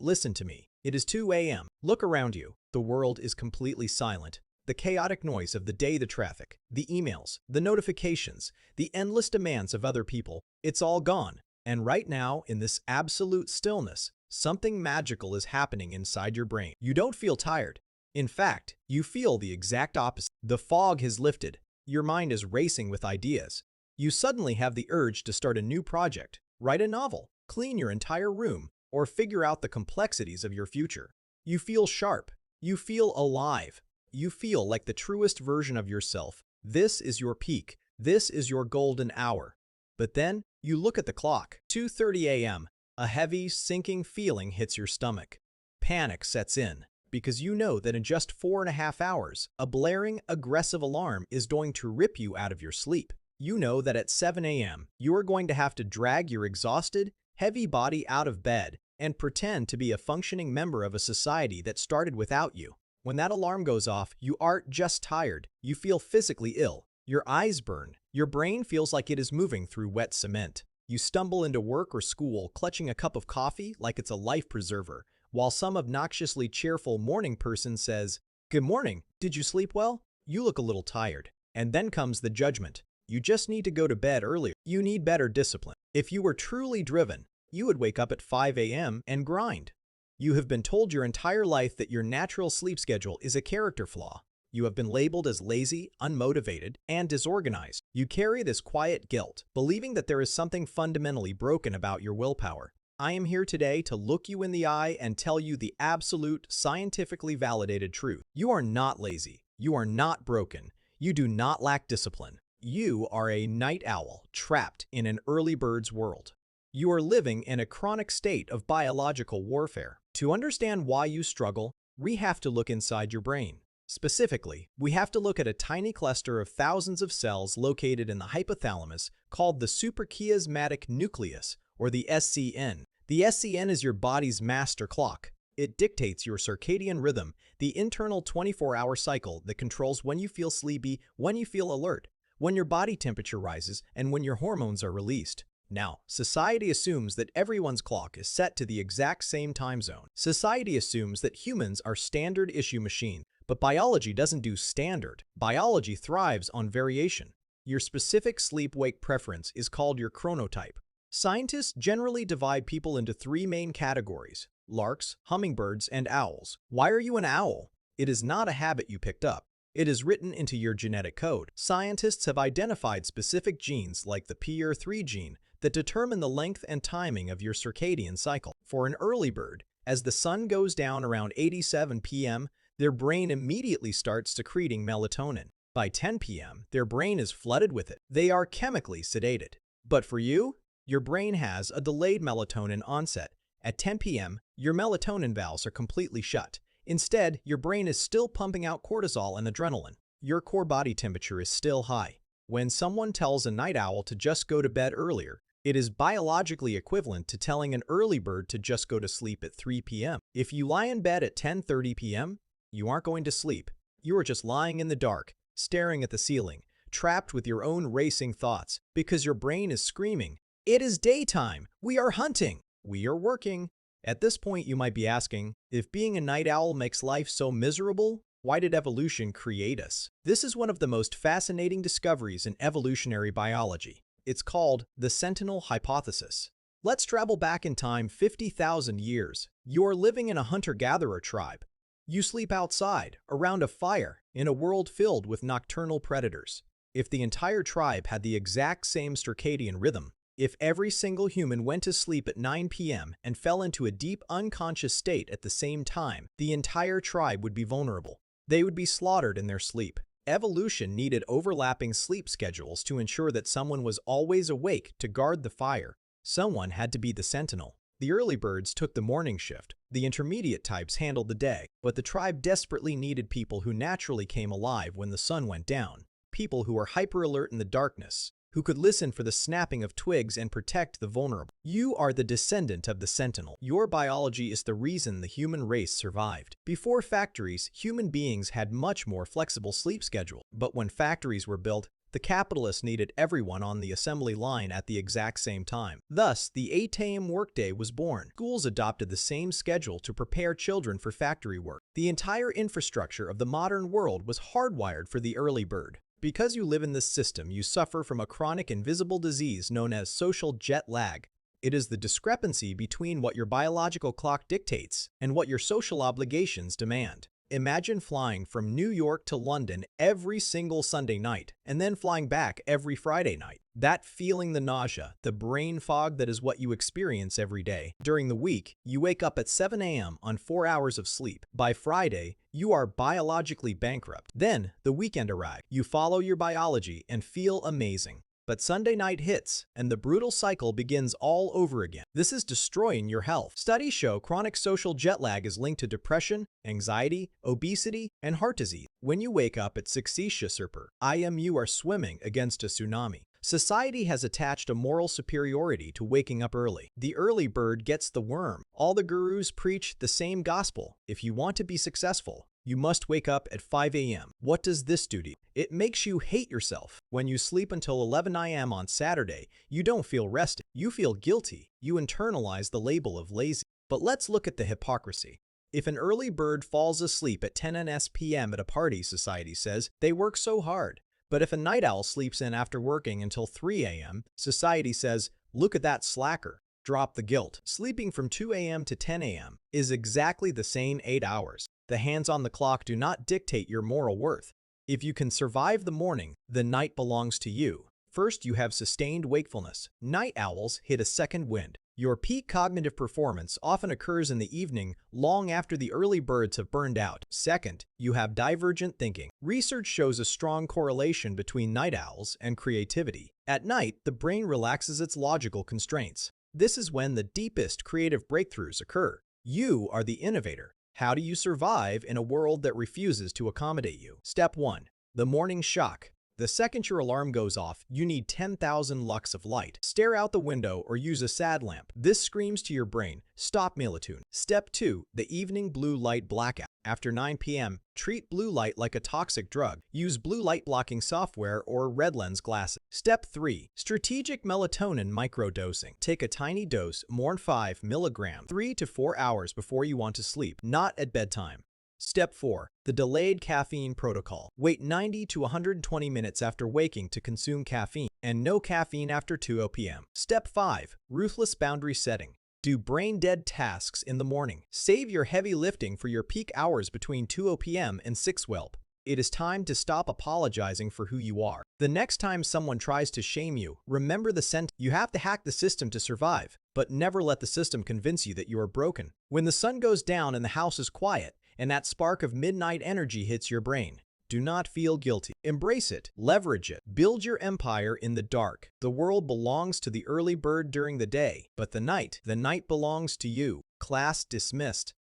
Listen to me. It is 2 a.m. Look around you. The world is completely silent. The chaotic noise of the day, the traffic, the emails, the notifications, the endless demands of other people, it's all gone. And right now, in this absolute stillness, something magical is happening inside your brain. You don't feel tired. In fact, you feel the exact opposite. The fog has lifted. Your mind is racing with ideas. You suddenly have the urge to start a new project, write a novel, clean your entire room, or figure out the complexities of your future. You feel sharp. You feel alive. You feel like the truest version of yourself. This is your peak. This is your golden hour. But then, you look at the clock. 2:30 a.m. A heavy, sinking feeling hits your stomach. Panic sets in, because you know that in just 4.5 hours, a blaring, aggressive alarm is going to rip you out of your sleep. You know that at 7 a.m., you are going to have to drag your exhausted, heavy body out of bed and pretend to be a functioning member of a society that started without you. When that alarm goes off, you aren't just tired, you feel physically ill. Your eyes burn. Your brain feels like it is moving through wet cement. You stumble into work or school clutching a cup of coffee like it's a life preserver, while some obnoxiously cheerful morning person says, "Good morning, did you sleep well? You look a little tired." And then comes the judgment. You just need to go to bed earlier. You need better discipline. If you were truly driven, you would wake up at 5 a.m. and grind. You have been told your entire life that your natural sleep schedule is a character flaw. You have been labeled as lazy, unmotivated, and disorganized. You carry this quiet guilt, believing that there is something fundamentally broken about your willpower. I am here today to look you in the eye and tell you the absolute, scientifically validated truth. You are not lazy. You are not broken. You do not lack discipline. You are a night owl trapped in an early bird's world. You are living in a chronic state of biological warfare. To understand why you struggle, we have to look inside your brain. Specifically, we have to look at a tiny cluster of thousands of cells located in the hypothalamus called the suprachiasmatic nucleus, or the SCN. The SCN is your body's master clock. It dictates your circadian rhythm, the internal 24-hour cycle that controls when you feel sleepy, when you feel alert, when your body temperature rises, and when your hormones are released. Now, society assumes that everyone's clock is set to the exact same time zone. Society assumes that humans are standard issue machines, but biology doesn't do standard. Biology thrives on variation. Your specific sleep-wake preference is called your chronotype. Scientists generally divide people into 3 main categories: larks, hummingbirds, and owls. Why are you an owl? It is not a habit you picked up. It is written into your genetic code. Scientists have identified specific genes like the PR3 gene that determine the length and timing of your circadian cycle. For an early bird, as the sun goes down around 8:07 p.m., their brain immediately starts secreting melatonin. By 10 p.m., their brain is flooded with it. They are chemically sedated. But for you, your brain has a delayed melatonin onset. At 10 p.m., your melatonin valves are completely shut. Instead, your brain is still pumping out cortisol and adrenaline. Your core body temperature is still high. When someone tells a night owl to just go to bed earlier, it is biologically equivalent to telling an early bird to just go to sleep at 3 p.m. If you lie in bed at 10:30 p.m., you aren't going to sleep. You are just lying in the dark, staring at the ceiling, trapped with your own racing thoughts, because your brain is screaming, "It is daytime! We are hunting! We are working!" At this point, you might be asking, if being a night owl makes life so miserable, why did evolution create us? This is one of the most fascinating discoveries in evolutionary biology. It's called the Sentinel hypothesis. Let's travel back in time 50,000 years. You are living in a hunter-gatherer tribe. You sleep outside, around a fire, in a world filled with nocturnal predators. If the entire tribe had the exact same circadian rhythm, if every single human went to sleep at 9 p.m. and fell into a deep unconscious state at the same time, the entire tribe would be vulnerable. They would be slaughtered in their sleep. Evolution needed overlapping sleep schedules to ensure that someone was always awake to guard the fire. Someone had to be the sentinel. The early birds took the morning shift. The intermediate types handled the day, but the tribe desperately needed people who naturally came alive when the sun went down. People who were hyper-alert in the darkness, who could listen for the snapping of twigs and protect the vulnerable. You are the descendant of the sentinel. Your biology is the reason the human race survived. Before factories, human beings had much more flexible sleep schedule. But when factories were built, The capitalists needed everyone on the assembly line at the exact same time. Thus, the 8 a.m. workday was born. Schools adopted the same schedule to prepare children for factory work. The entire infrastructure of the modern world was hardwired for the early bird. Because you live in this system, you suffer from a chronic invisible disease known as social jet lag. It is the discrepancy between what your biological clock dictates and what your social obligations demand. Imagine flying from New York to London every single Sunday night and then flying back every Friday night. That feeling, the nausea, the brain fog, that is what you experience every day. During the week, you wake up at 7 a.m. on 4 hours of sleep. By Friday, you are biologically bankrupt. Then, the weekend arrives. You follow your biology and feel amazing. But Sunday night hits, and the brutal cycle begins all over again. This is destroying your health. Studies show chronic social jet lag is linked to depression, anxiety, obesity, and heart disease. When you wake up at 6 a.m., you are swimming against a tsunami. Society has attached a moral superiority to waking up early. The early bird gets the worm. All the gurus preach the same gospel. If you want to be successful, you must wake up at 5 a.m. What does this do to you? It makes you hate yourself. When you sleep until 11 a.m. on Saturday, you don't feel rested. You feel guilty. You internalize the label of lazy. But let's look at the hypocrisy. If an early bird falls asleep at 10 p.m. at a party, society says they work so hard. But if a night owl sleeps in after working until 3 a.m., society says, look at that slacker. Drop the guilt. Sleeping from 2 a.m. to 10 a.m. is exactly the same 8 hours. The hands on the clock do not dictate your moral worth. If you can survive the morning, the night belongs to you. First, you have sustained wakefulness. Night owls hit a second wind. Your peak cognitive performance often occurs in the evening, long after the early birds have burned out. Second, you have divergent thinking. Research shows a strong correlation between night owls and creativity. At night, the brain relaxes its logical constraints. This is when the deepest creative breakthroughs occur. You are the innovator. How do you survive in a world that refuses to accommodate you? Step 1. The morning shock. The second your alarm goes off, you need 10,000 lux of light. Stare out the window or use a sad lamp. This screams to your brain, stop melatonin. Step 2. The evening blue light blackout. After 9 p.m., treat blue light like a toxic drug. Use blue light blocking software or red lens glasses. Step 3. Strategic melatonin microdosing. Take a tiny dose, more than 5 milligrams, 3 to 4 hours before you want to sleep, not at bedtime. Step 4. The delayed caffeine protocol. Wait 90 to 120 minutes after waking to consume caffeine, and no caffeine after 2 p.m. Step 5. Ruthless boundary setting. Do brain-dead tasks in the morning. Save your heavy lifting for your peak hours between 2 p.m. and 6 p.m. It is time to stop apologizing for who you are. The next time someone tries to shame you, remember the sentence: you have to hack the system to survive, but never let the system convince you that you are broken. When the sun goes down and the house is quiet, and that spark of midnight energy hits your brain, do not feel guilty. Embrace it. Leverage it. Build your empire in the dark. The world belongs to the early bird during the day, but the night belongs to you. Class dismissed.